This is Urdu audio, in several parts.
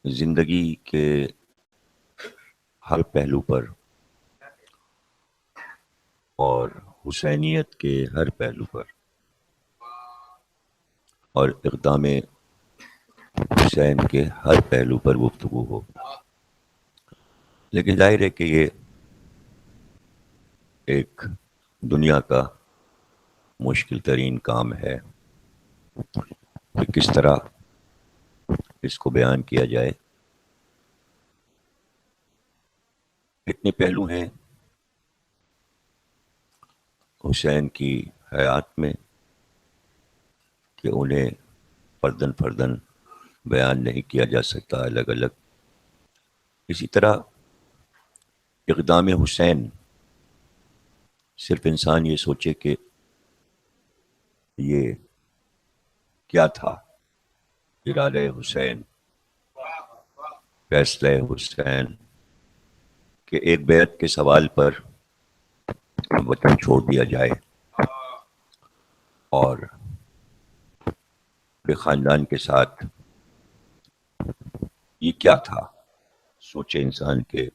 زندگی کے ہر پہلو پر اور حسینیت کے ہر پہلو پر اور اقدام حسین کے ہر پہلو پر گفتگو ہو. لیکن ظاہر ہے کہ یہ ایک دنیا کا مشکل ترین کام ہے کہ کس طرح اس کو بیان کیا جائے. اتنے پہلو ہیں حسین کی حیات میں کہ انہیں فردن فردن بیان نہیں کیا جا سکتا الگ الگ. اسی طرح اقدام حسین صرف انسان یہ سوچے کہ یہ کیا تھا، ارادہ حسین، فیصلہ حسین، کہ ایک بیعت کے سوال پر وطن چھوڑ دیا جائے اور پورے خاندان کے ساتھ. یہ کیا تھا؟ سوچے انسان کے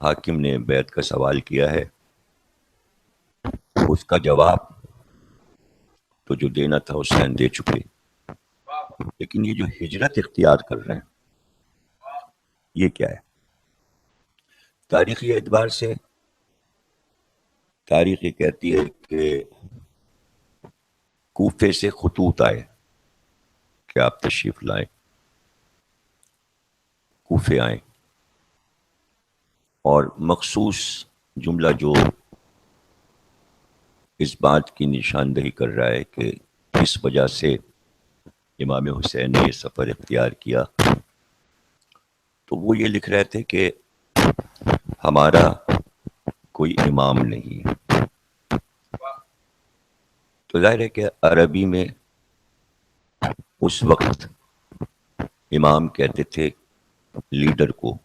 حاکم نے بیعت کا سوال کیا ہے، اس کا جواب تو جو دینا تھا حسین دے چکے. لیکن یہ جو ہجرت اختیار کر رہے ہیں یہ کیا ہے؟ تاریخی اعتبار سے تاریخ یہ کہتی ہے کہ کوفے سے خطوط آئے کہ آپ تشریف لائیں. کوفے آئیں اور مخصوص جملہ جو اس بات کی نشاندہی کر رہا ہے کہ اس وجہ سے امام حسین نے یہ سفر اختیار کیا، تو وہ یہ لکھ رہے تھے کہ ہمارا کوئی امام نہیں ہے. تو ظاہر ہے کہ عربی میں اس وقت امام کہتے تھے لیڈر کو،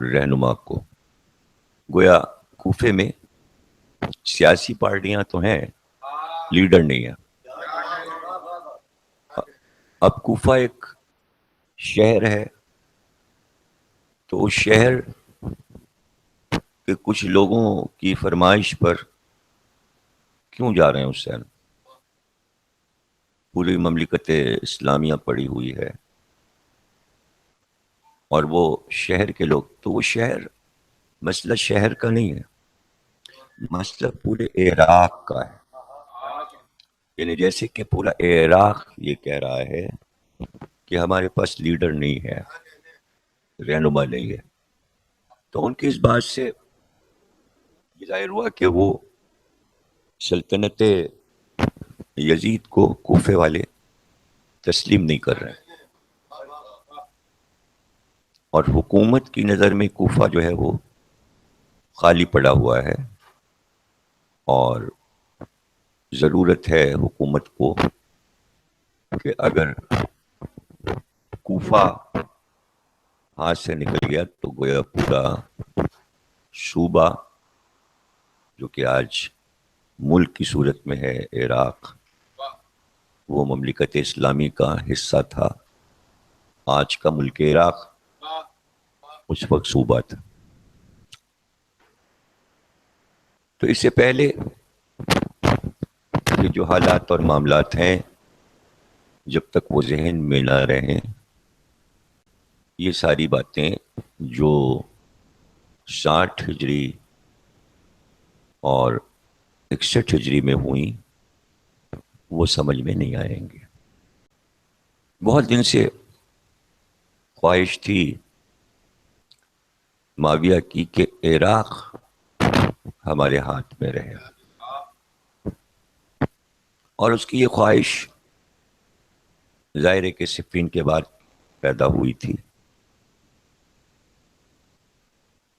رہنما کو. گویا کوفے میں سیاسی پارٹیاں تو ہیں، لیڈر نہیں ہے. اب کوفہ ایک شہر ہے تو اس شہر کے کچھ لوگوں کی فرمائش پر کیوں جا رہے ہیں حسین؟ پوری مملکت اسلامیہ پڑی ہوئی ہے اور وہ شہر کے لوگ، تو وہ شہر مسئلہ شہر کا نہیں ہے، مسئلہ پورے عراق کا ہے. یعنی جیسے کہ پورا عراق یہ کہہ رہا ہے کہ ہمارے پاس لیڈر نہیں ہے، رہنما نہیں ہے. تو ان کی اس بات سے یہ ظاہر ہوا کہ وہ سلطنت یزید کو کوفے والے تسلیم نہیں کر رہے ہیں، اور حکومت کی نظر میں کوفہ جو ہے وہ خالی پڑا ہوا ہے اور ضرورت ہے حکومت کو کہ اگر کوفہ ہاتھ سے نکل گیا تو گویا پورا صوبہ جو کہ آج ملک کی صورت میں ہے عراق، وہ مملکت اسلامی کا حصہ تھا. آج کا ملک عراق اس وقت صوبہ تھا. تو اس سے پہلے کہ جو حالات اور معاملات ہیں جب تک وہ ذہن میں نہ رہیں، یہ ساری باتیں جو 60 ہجری اور 61 ہجری میں ہوئیں وہ سمجھ میں نہیں آئیں گے. بہت دن سے خواہش تھی معاویہ کی کہ عراق ہمارے ہاتھ میں رہے، اور اس کی یہ خواہش ظاہر ہے کہ صفین کے بعد پیدا ہوئی تھی.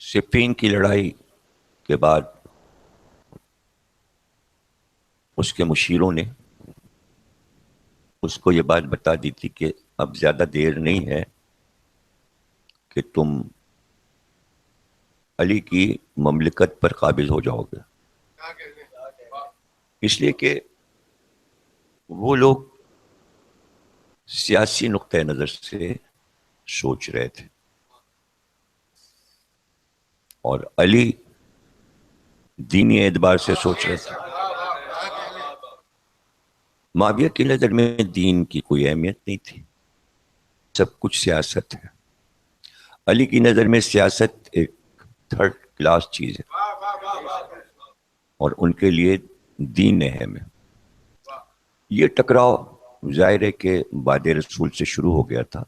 صفین کی لڑائی کے بعد اس کے مشیروں نے اس کو یہ بات بتا دی تھی کہ اب زیادہ دیر نہیں ہے کہ تم علی کی مملکت پر قابض ہو جاؤ گے. اس لیے کہ وہ لوگ سیاسی نقطۂ نظر سے سوچ رہے تھے، اور علی دینی اعتبار سے سوچ رہے تھے. معاویہ کی نظر میں دین کی کوئی اہمیت نہیں تھی، سب کچھ سیاست ہے. علی کی نظر میں سیاست ایک تھرڈ کلاس چیز ہے، اور ان کے لیے دین اہم ہے. یہ ٹکراؤ ظاہر ہے کہ بعد رسول سے شروع ہو گیا تھا،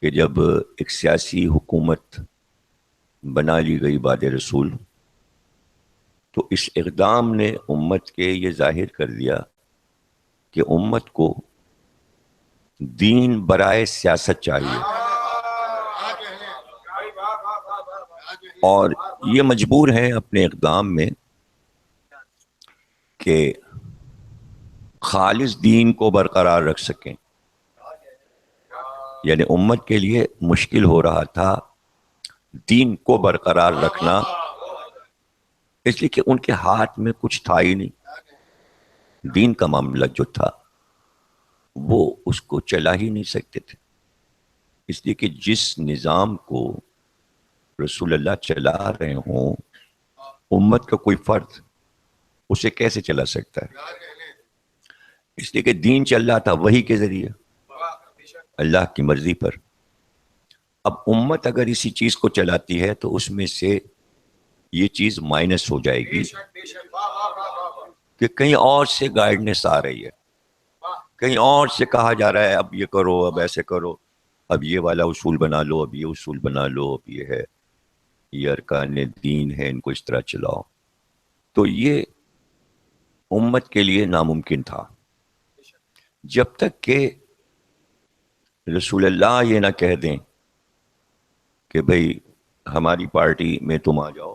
کہ جب ایک سیاسی حکومت بنا لی گئی بعد رسول، تو اس اقدام نے امت کے یہ ظاہر کر دیا کہ امت کو دین برائے سیاست چاہیے، اور یہ مجبور ہیں اپنے اقدام میں کہ خالص دین کو برقرار رکھ سکیں. یعنی امت کے لیے مشکل ہو رہا تھا دین کو برقرار رکھنا، اس لیے کہ ان کے ہاتھ میں کچھ تھا ہی نہیں. دین کا معاملہ جو تھا وہ اس کو چلا ہی نہیں سکتے تھے، اس لیے کہ جس نظام کو رسول اللہ چلا رہے ہوں، امت کا کوئی فرد اسے کیسے چلا سکتا ہے؟ اس لیے کہ دین چل رہا تھا وحی کے ذریعے، اللہ کی مرضی پر. اب امت اگر اسی چیز کو چلاتی ہے تو اس میں سے یہ چیز مائنس ہو جائے گی کہ کہیں اور سے گائیڈنس آ رہی ہے، کہیں اور سے کہا جا رہا ہے اب یہ کرو، اب ایسے کرو، اب یہ والا اصول بنا لو، اب یہ اصول بنا لو، اب یہ ہے، یہ ارکان دین ہے، ان کو اس طرح چلاؤ. تو یہ امت کے لیے ناممکن تھا جب تک کہ رسول اللہ یہ نہ کہہ دیں کہ بھئی ہماری پارٹی میں تم آ جاؤ،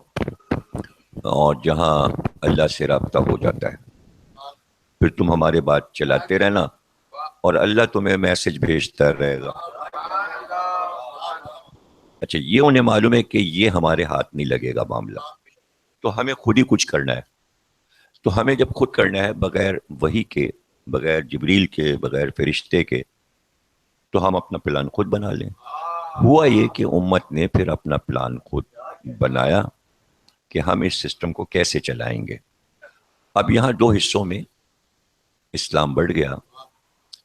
اور جہاں اللہ سے رابطہ ہو جاتا ہے پھر تم ہمارے بات چلاتے رہنا، اور اللہ تمہیں میسج بھیجتا رہے گا. اچھا، یہ انہیں معلوم ہے کہ یہ ہمارے ہاتھ نہیں لگے گا معاملہ، تو ہمیں خود ہی کچھ کرنا ہے. تو ہمیں جب خود کرنا ہے بغیر وحی کے، بغیر جبریل کے، بغیر فرشتے کے، تو ہم اپنا پلان خود بنا لیں. ہوا یہ کہ امت نے پھر اپنا پلان خود بنایا کہ ہم اس سسٹم کو کیسے چلائیں گے. اب یہاں دو حصوں میں اسلام بڑھ گیا.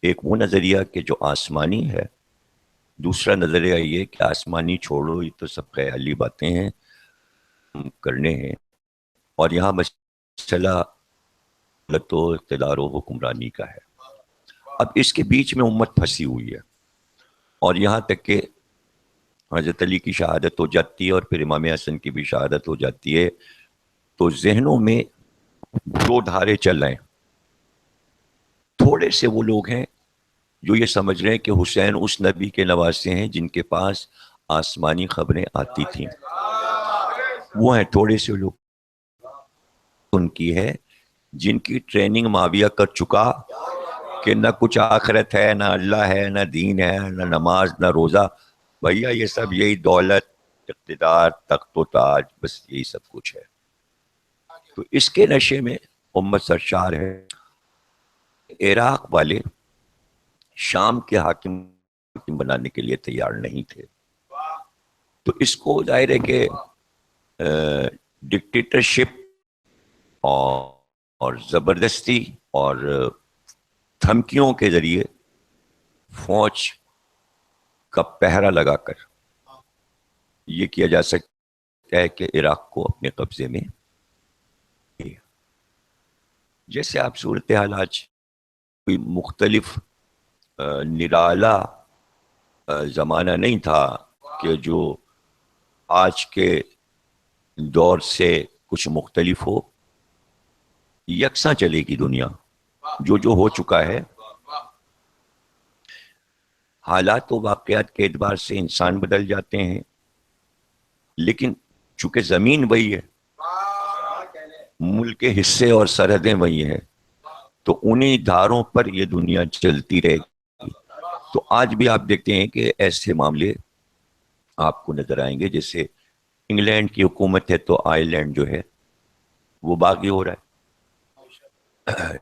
ایک وہ نظریہ کہ جو آسمانی ہے، دوسرا نظریہ یہ کہ آسمانی چھوڑو، یہ تو سب خیالی باتیں ہیں کرنے ہیں، اور یہاں مسئلہ تو اقتدار و حکمرانی کا ہے. اب اس کے بیچ میں امت پھنسی ہوئی ہے، اور یہاں تک کہ حضرت علی کی شہادت ہو جاتی ہے اور پھر امام حسن کی بھی شہادت ہو جاتی ہے، تو ذہنوں میں دو دھارے چل رہے ہیں. تھوڑے سے وہ لوگ ہیں جو یہ سمجھ رہے ہیں کہ حسین اس نبی کے نواسے ہیں جن کے پاس آسمانی خبریں آتی تھیں. وہ ہیں تھوڑے سے لوگ، ان کی ہے جن کی ٹریننگ معاویہ کر چکا کہ نہ کچھ آخرت ہے، نہ اللہ ہے، نہ دین ہے، نہ نماز، نہ روزہ. بھیا یہ سب یہی دولت، اقتدار، تخت و تاج، بس یہی سب کچھ ہے. تو اس کے نشے میں امت سرشار ہے. عراق والے شام کے حاکم بنانے کے لیے تیار نہیں تھے، تو اس کو ظاہر ہے کہ ڈکٹیٹرشپ اور زبردستی اور دھمکیوں کے ذریعے فوج کا پہرا لگا کر یہ کیا جا سکتا ہے کہ عراق کو اپنے قبضے میں. جیسے آپ صورتحال آج کوئی مختلف نرالا زمانہ نہیں تھا کہ جو آج کے دور سے کچھ مختلف ہو، یکساں چلے گی دنیا. جو ہو چکا ہے، حالات و واقعات کے اعتبار سے انسان بدل جاتے ہیں، لیکن چونکہ زمین وہی ہے، ملک کے حصے اور سرحدیں وہی ہیں، تو انہی دھاروں پر یہ دنیا چلتی رہے گی. تو آج بھی آپ دیکھتے ہیں کہ ایسے معاملے آپ کو نظر آئیں گے. جیسے انگلینڈ کی حکومت ہے تو آئرلینڈ جو ہے وہ باغی ہو رہا ہے.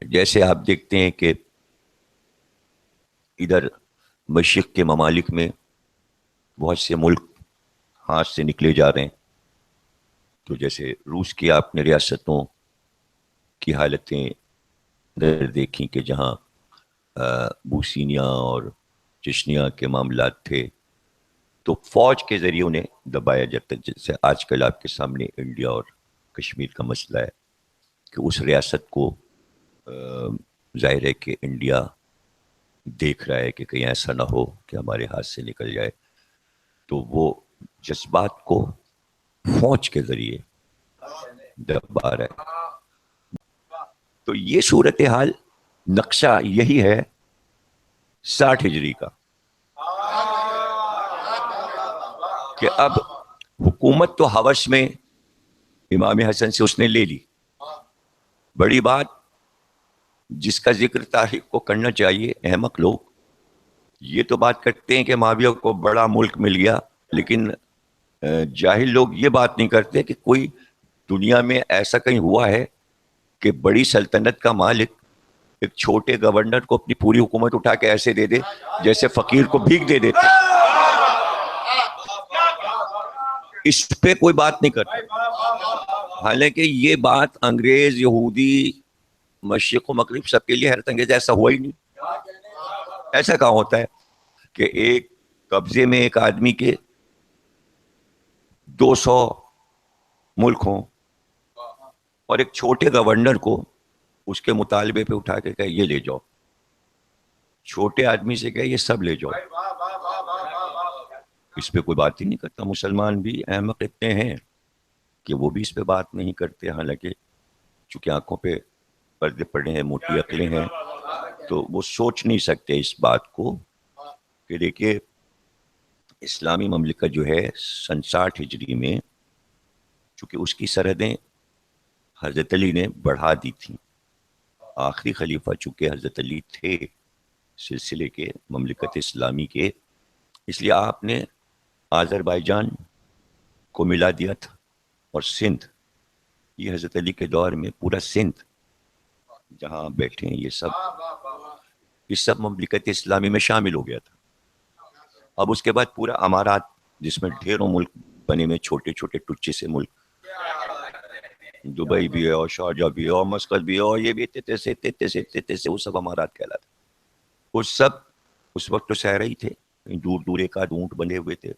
جیسے آپ دیکھتے ہیں کہ ادھر مشرق کے ممالک میں بہت سے ملک ہاتھ سے نکلے جا رہے ہیں. تو جیسے روس کی آپ نے ریاستوں کی حالتیں دیکھی کہ جہاں بوسینیا اور چچنیا کے معاملات تھے تو فوج کے ذریعے انہیں دبایا جاتا ہے. جیسے آج کل آپ کے سامنے انڈیا اور کشمیر کا مسئلہ ہے کہ اس ریاست کو ظاہر ہے کہ انڈیا دیکھ رہا ہے کہ کہیں ایسا نہ ہو کہ ہمارے ہاتھ سے نکل جائے, تو وہ جذبات کو فوج کے ذریعے دبا رہا ہے. تو یہ صورتحال نقشہ یہی ہے 60 ہجری کا کہ اب حکومت تو ہوش میں امام حسن سے اس نے لے لی. بڑی بات جس کا ذکر تاریخ کو کرنا چاہیے, احمق لوگ یہ تو بات کرتے ہیں کہ معاویہ کو بڑا ملک مل گیا, لیکن جاہل لوگ یہ بات نہیں کرتے کہ کوئی دنیا میں ایسا کہیں ہوا ہے کہ بڑی سلطنت کا مالک ایک چھوٹے گورنر کو اپنی پوری حکومت اٹھا کے ایسے دے دے جیسے فقیر کو بھیک دے دیتے. اس پہ کوئی بات نہیں کرتا, حالانکہ یہ بات انگریز, یہودی, مشرق و مغرب سب کے لیے حیرت انگیز. ایسا ہوا ہی نہیں. ایسا کہاں ہوتا ہے کہ ایک قبضے میں ایک آدمی کے 200 ملک ہوں اور ایک چھوٹے گورنر کو اس کے مطالبے پہ اٹھا کے کہے یہ لے جاؤ. چھوٹے آدمی سے کہے یہ سب لے جاؤ. اس پہ کوئی بات ہی نہیں کرتا. مسلمان بھی احمق اتنے ہیں کہ وہ بھی اس پہ بات نہیں کرتے, حالانکہ چونکہ آنکھوں پہ پردے پڑے ہیں, موٹی عقلیں ہیں, تو وہ سوچ نہیں سکتے اس بات کو کہ دیکھیے اسلامی مملکت جو ہے 60 ہجری میں, چونکہ اس کی سرحدیں حضرت علی نے بڑھا دی تھیں, آخری خلیفہ چونکہ حضرت علی تھے سلسلے کے مملکت اسلامی کے, اس لیے آپ نے آذربائیجان کو ملا دیا تھا, اور سندھ, یہ حضرت علی کے دور میں پورا سندھ جہاں بیٹھے ہیں یہ سب مملکت اسلامی میں شامل ہو گیا تھا. اب اس کے بعد پورا امارات جس میں ڈھیروں ملک بنے میں, چھوٹے چھوٹے ٹچے سے ملک, دبئی بھی ہے اور شارجہ بھی ہے اور مسقط بھی ہے اور یہ بھی سے وہ سب امارات کہلاتے. وہ سب اس وقت تو صحرا ہی تھے, دور دور ایک آدھ اونٹ بنے ہوئے تھے,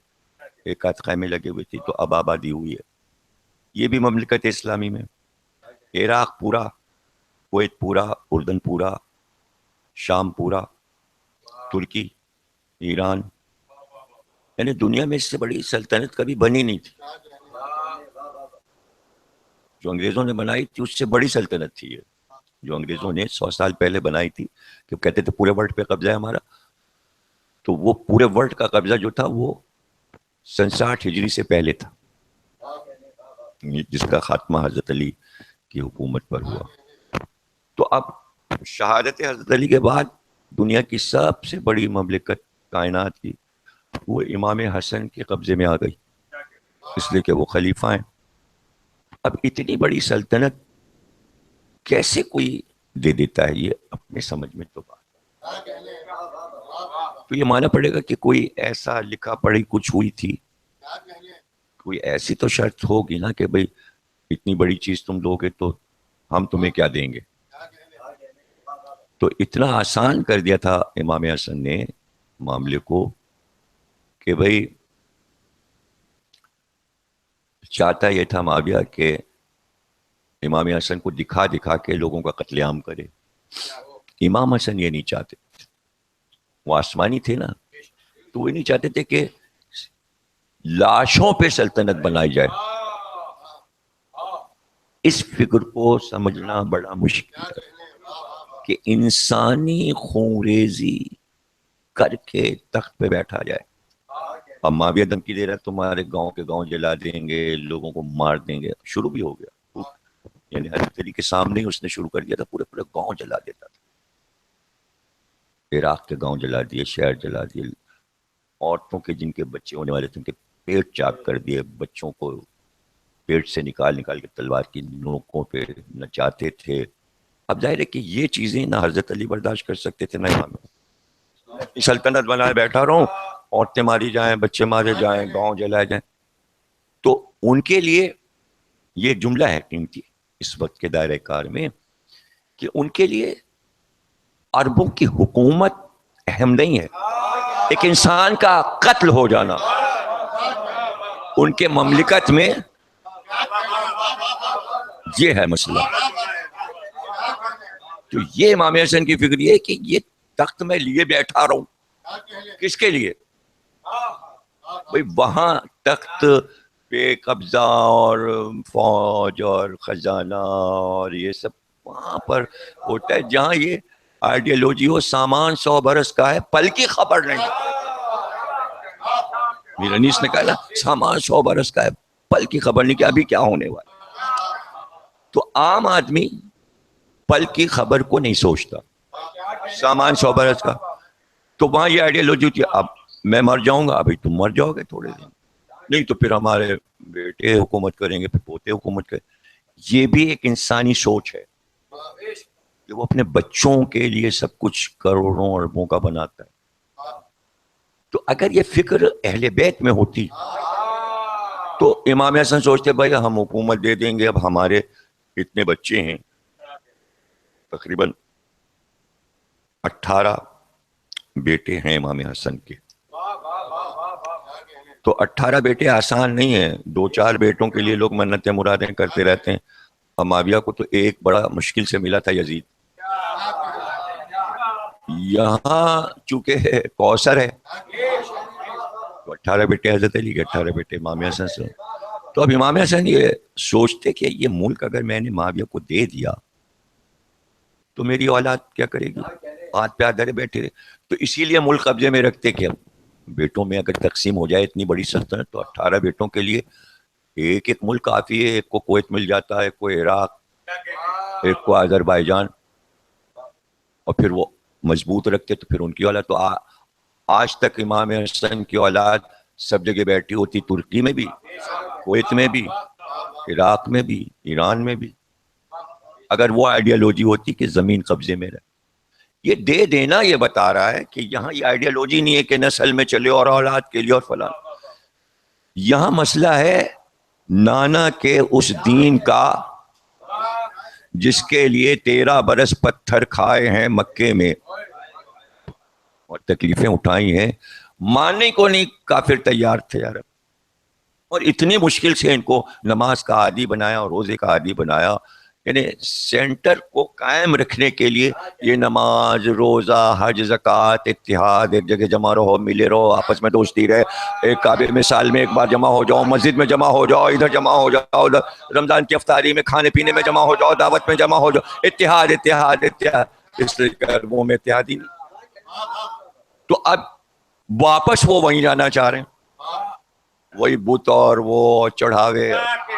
ایک آدھ خیمے لگے ہوئے تھے, تو اب آبادی ہوئی ہے. یہ بھی مملکت اسلامی میں عراق پورا, کویت پورا, اردن پورا, شام پورا, ترکی, ایران, یعنی دنیا میں اس سے بڑی سلطنت کبھی بنی نہیں تھی. جو انگریزوں نے بنائی تھی اس سے بڑی سلطنت تھی یہ, جو انگریزوں نے 100 سال پہلے بنائی تھی, کہ کہتے تھے پورے ورلڈ پہ قبضہ ہے ہمارا. تو وہ پورے ورلڈ کا قبضہ جو تھا وہ 60 ہجری سے پہلے تھا, جس کا خاتمہ حضرت علی کی حکومت پر ہوا. تو اب شہادت حضرت علی کے بعد دنیا کی سب سے بڑی مملکت کائنات کی وہ امام حسن کے قبضے میں آ گئی, اس لیے کہ وہ خلیفہ ہیں. اب اتنی بڑی سلطنت کیسے کوئی دے دیتا ہے, یہ اپنے سمجھ میں تو بات, تو یہ مانا پڑے گا کہ کوئی ایسا لکھا پڑھی کچھ ہوئی تھی, کوئی ایسی تو شرط ہوگی نا کہ بھئی اتنی بڑی چیز تم دو گے تو ہم تمہیں کیا دیں گے. تو اتنا آسان کر دیا تھا امام حسن نے معاملے کو کہ بھئی چاہتا یہ تھا معاویہ کہ امام حسن کو دکھا دکھا کے لوگوں کا قتل عام کرے. امام حسن یہ نہیں چاہتے, وہ آسمانی تھے نا, تو وہ نہیں چاہتے تھے کہ لاشوں پہ سلطنت بنائی جائے. اس فکر کو سمجھنا بڑا مشکل ہے کہ انسانی خونریزی کر کے تخت پہ بیٹھا جائے. اب معاویہ دھمکی دے رہا ہے تمہارے گاؤں کے گاؤں جلا دیں گے, لوگوں کو مار دیں گے. شروع بھی ہو گیا, یعنی حضرت علی کے سامنے ہی اس نے شروع کر دیا تھا, پورے پورے گاؤں جلا دیتا تھا. عراق کے گاؤں جلا دیے, شہر جلا دیے, عورتوں کے جن کے بچے ہونے والے تھے ان کے پیٹ چاک کر دیے, بچوں کو پیٹ سے نکال نکال کے تلوار کی نوکوں پہ نچاتے تھے. اب ظاہر ہے کہ یہ چیزیں نہ حضرت علی برداشت کر سکتے تھے نہ امام. سلطنت بنائے بیٹھا رہا ہوں, عورتیں ماری جائیں, بچے مارے جائیں, گاؤں جلائے جائیں. تو ان کے لیے یہ جملہ ہے قیمتی اس وقت کے دائرہ کار میں کہ ان کے لیے اربوں کی حکومت اہم نہیں ہے, ایک انسان کا قتل ہو جانا ان کے مملکت میں یہ ہے مسئلہ. تو یہ امام حسن کی فکر یہ ہے کہ یہ تخت میں لیے بیٹھا رہوں, کس کے لیے؟ بھئی وہاں تخت پہ قبضہ اور فوج اور خزانہ اور یہ سب وہاں پر ہوتا ہے جہاں یہ آئیڈیالوجی ہو. سامان 100 برس کا ہے, پل کی خبر نہیں. میرا نیس نے کہا سامان 100 برس کا ہے, پل کی خبر نہیں کہ ابھی کیا ہونے والا. تو عام آدمی پل کی خبر کو نہیں سوچتا, سامان 100 برس کا. تو وہاں یہ آئیڈیالوجی ہوتی ہے اب میں مر جاؤں گا, ابھی تم مر جاؤ گے تھوڑے دن, نہیں تو پھر ہمارے بیٹے حکومت کریں گے, پھر پوتے حکومت کریں. یہ بھی ایک انسانی سوچ ہے کہ وہ اپنے بچوں کے لیے سب کچھ کروڑوں اربوں کا بناتا ہے. تو اگر یہ فکر اہل بیت میں ہوتی تو امام حسن سوچتے بھائی ہم حکومت دے دیں گے, اب ہمارے اتنے بچے ہیں, تقریباً 18 بیٹے ہیں امام حسن کے. تو 18 بیٹے آسان نہیں ہیں, 2-4 بیٹوں کے لیے لوگ منتیں مرادیں کرتے رہتے ہیں. معاویہ کو تو ایک بڑا مشکل سے ملا تھا یزید. یہاں چونکہ کوثر ہے تو 18 بیٹے حضرت علی کے, 18 بیٹے امام حسن سے. تو اب امام حسن یہ سوچتے کہ یہ ملک اگر میں نے معاویہ کو دے دیا تو میری اولاد کیا کرے گی, ہاتھ پہ آدھے بیٹھے رہے. تو اسی لیے ملک قبضے میں رکھتے کہ بیٹوں میں اگر تقسیم ہو جائے اتنی بڑی سلطنت تو 18 بیٹوں کے لیے ایک ایک ملک کافی ہے. ایک کو کویت مل جاتا ہے, ایک کو عراق, ایک کو آذربائیجان, اور پھر وہ مضبوط رکھتے تو پھر ان کی اولاد. تو آج تک امام حسن کی اولاد سب جگہ بیٹھی ہوتی, ترکی میں بھی, کویت میں بھی, عراق میں بھی, ایران میں بھی, اگر وہ آئیڈیالوجی ہوتی کہ زمین قبضے میں رہے. یہ دے دینا یہ بتا رہا ہے کہ یہاں یہ آئیڈیالوجی نہیں ہے کہ نسل میں چلے اور اولاد کے لیے اور فلاں. یہاں مسئلہ ہے نانا کے اس دین کا جس کے لیے 13 برس پتھر کھائے ہیں مکے میں اور تکلیفیں اٹھائی ہیں. ماننے کو نہیں کافر تیار تھے یار, اور اتنی مشکل سے ان کو نماز کا عادی بنایا اور روزے کا عادی بنایا. یعنی سینٹر کو قائم رکھنے کے لیے یہ نماز, روزہ, حج, زکوٰۃ, اتحاد, ایک جگہ جمع رہو, ملے رہو, آپس میں دوستی رہے, ایک کعبے میں سال میں ایک بار جمع ہو جاؤ, مسجد میں جمع ہو جاؤ, ادھر جمع ہو جاؤ, ادھر رمضان کی افطاری میں کھانے پینے میں جمع ہو جاؤ, دعوت میں جمع ہو جاؤ, اتحاد اتحاد اتحاد. اس وہ میں اتحاد ہی نہیں. تو اب واپس وہ وہیں جانا چاہ رہے ہیں, وہی بت اور وہ چڑھاوے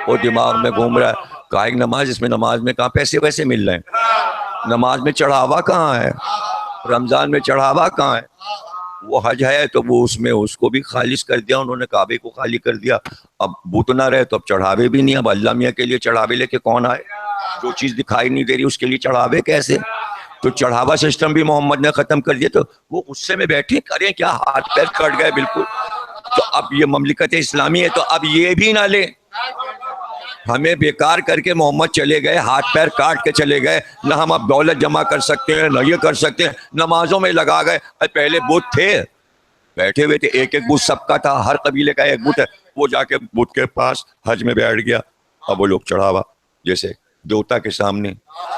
وہ دماغ میں گھوم رہا ہے. کہا ایک نماز, اس میں نماز میں کہاں پیسے ویسے مل رہے ہیں, نماز میں چڑھاوا کہاں ہے, رمضان میں چڑھاوا کہاں ہے. وہ حج ہے تو وہ اس میں اس کو بھی خالص کر دیا انہوں نے, کعبے کو خالی کر دیا. اب بت نہ رہے تو اب چڑھاوے بھی نہیں. اب اللہ میاں کے لیے چڑھاوے لے کے کون آئے, جو چیز دکھائی نہیں دے رہی اس کے لیے چڑھاوے کیسے. تو چڑھاوا سسٹم بھی محمد نے ختم کر دیا. تو وہ غصے میں بیٹھے کریں کیا, ہاتھ پیر کٹ گئے بالکل. تو اب یہ مملکت اسلامی ہے تو اب یہ بھی نہ لے, ہمیں بیکار کر کے محمد چلے گئے, ہاتھ پیر کاٹ کے چلے گئے. نہ ہم اب دولت جمع کر سکتے ہیں, نہ یہ کر سکتے ہیں, نمازوں میں لگا گئے. پہلے بت تھے بیٹھے ہوئے تھے, ایک ایک بت سب کا تھا, ہر قبیلے کا ایک بت ہے. وہ جا کے بت کے پاس حج میں بیٹھ گیا. اب وہ لوگ چڑھاوا جیسے دیوتا کے سامنے,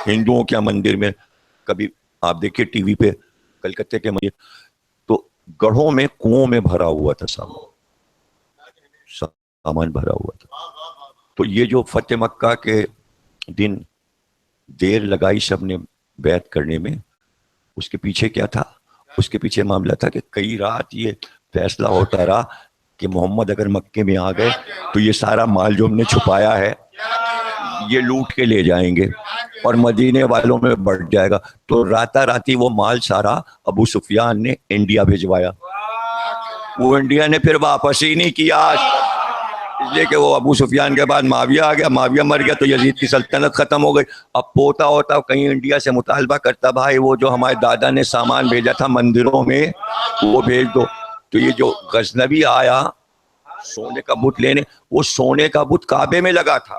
ہندوؤں کے مندر میں کبھی آپ دیکھیے ٹی وی پہ کلکتے کے مندر, تو گڑھوں میں کنووں میں بھرا ہوا تھا سامان بھرا ہوا تھا. تو یہ جو فتح مکہ کے دن دیر لگائی سب نے بیعت کرنے میں, اس کے پیچھے کیا تھا؟ اس کے پیچھے معاملہ تھا کہ کئی رات یہ فیصلہ ہوتا رہا کہ محمد اگر مکے میں آ گئے تو یہ سارا مال جو ہم نے چھپایا ہے یہ لوٹ کے لے جائیں گے اور مدینے والوں میں بڑھ جائے گا. تو راتا راتی وہ مال سارا ابو سفیان نے انڈیا بھجوایا. وہ انڈیا نے پھر واپس ہی نہیں کیا, اس لیے کہ وہ ابو سفیان کے بعد معاویہ آ گیا, معاویہ مر گیا تو یزید کی سلطنت ختم ہو گئی. اب پوتا ہوتا کہیں انڈیا سے مطالبہ کرتا, بھائی وہ جو ہمارے دادا نے سامان بھیجا تھا مندروں میں وہ بھیج دو. تو یہ جو غزنوی آیا سونے کا بت لینے, وہ سونے کا بت کعبے میں لگا تھا,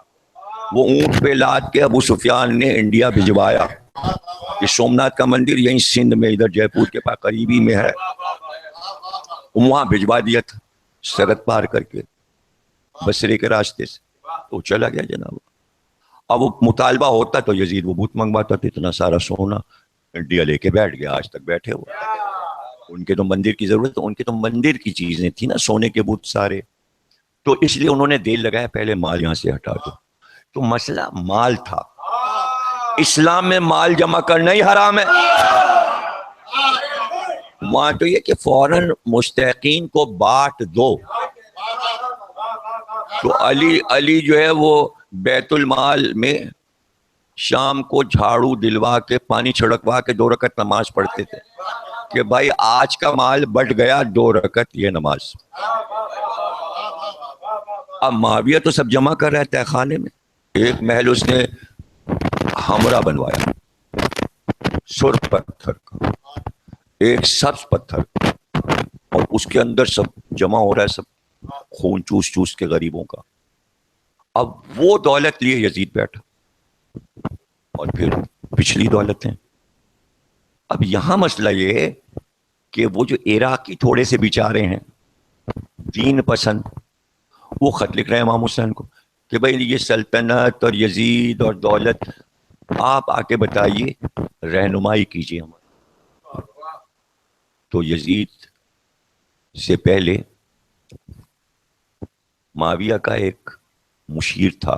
وہ اونٹ پہ لاد کے ابو سفیان نے انڈیا بھجوایا. یہ سومناتھ کا مندر یہیں سندھ میں ادھر جے پور کے پاس قریبی میں ہے, وہاں بھجوا دیا تھا سرحد پار کر کے بصرے کے راستے سے, تو چلا گیا جناب. اب وہ مطالبہ ہوتا تو یزید وہ بت منگواتا تو اتنا سارا سونا انڈیا لے کے بیٹھ گیا, آج تک بیٹھے ہوئے. ان کے تو مندر کی ضرورت, ان کے تو مندر کی چیزیں تھی نا, سونے کے بت سارے, تو اس لیے انہوں نے دیر لگایا پہلے مال یہاں سے ہٹا دو. تو مسئلہ مال تھا. اسلام میں مال جمع کرنا ہی حرام ہے. وہاں تو یہ کہ فوراً مستحقین کو بانٹ دو. تو علی جو ہے وہ بیت المال میں شام کو جھاڑو دلوا کے پانی چھڑکوا کے 2 رکعت نماز پڑھتے تھے کہ بھائی آج کا مال بٹ گیا, 2 رکعت یہ نماز. اب معاویہ تو سب جمع کر رہا تھا خانے میں. ایک محل اس نے ہمرا بنوایا سرخ پتھر کا, ایک سبز پتھر, اور اس کے اندر سب جمع ہو رہا ہے, سب خون چوس چوس کے غریبوں کا. اب وہ دولت لیے یزید بیٹھا, اور پھر پچھلی دولتیں. اب یہاں مسئلہ یہ ہے کہ وہ جو عراقی تھوڑے سے بیچارے ہیں دین پسند, وہ خط لکھ رہے ہیں امام حسین کو کہ بھائی یہ سلطنت اور یزید اور دولت آپ آ کے بتائیے, رہنمائی کیجیے ہماری. تو یزید سے پہلے معاویہ کا ایک مشیر تھا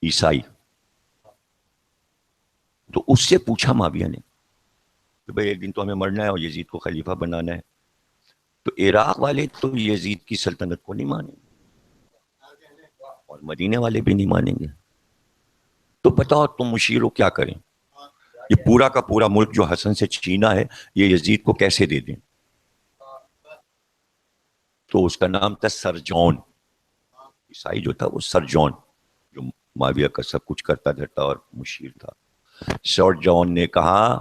عیسائی, تو اس سے پوچھا معاویہ نے کہ بھائی ایک دن تو ہمیں مرنا ہے اور یزید کو خلیفہ بنانا ہے. تو عراق والے تو یزید کی سلطنت کو نہیں مانیں گے اور مدینے والے بھی نہیں مانیں گے. تو بتاؤ تم مشیرو کیا کریں, یہ پورا کا پورا ملک جو حسن سے چھینا ہے یہ یزید کو کیسے دے دیں. تو اس کا نام تھا سر جان. عیسائی جو تھا وہ سر جان, جو معاویہ کا سب کچھ کرتا دھرتا اور مشیر تھا. سر جان نے کہا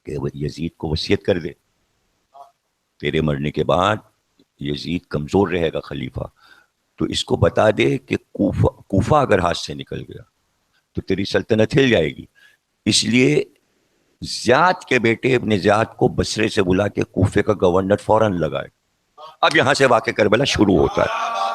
کہ وہ یزید کو وصیت کر دے, تیرے مرنے کے بعد یزید کمزور رہے گا خلیفہ, تو اس کو بتا دے کہ کوفہ اگر ہاتھ سے نکل گیا تو تیری سلطنت ہل جائے گی. اس لیے زیاد کے بیٹے ابن زیاد کو بصرے سے بلا کے کوفے کا گورنر فوراً لگائے. اب یہاں سے واقع کربلا شروع ہوتا ہے.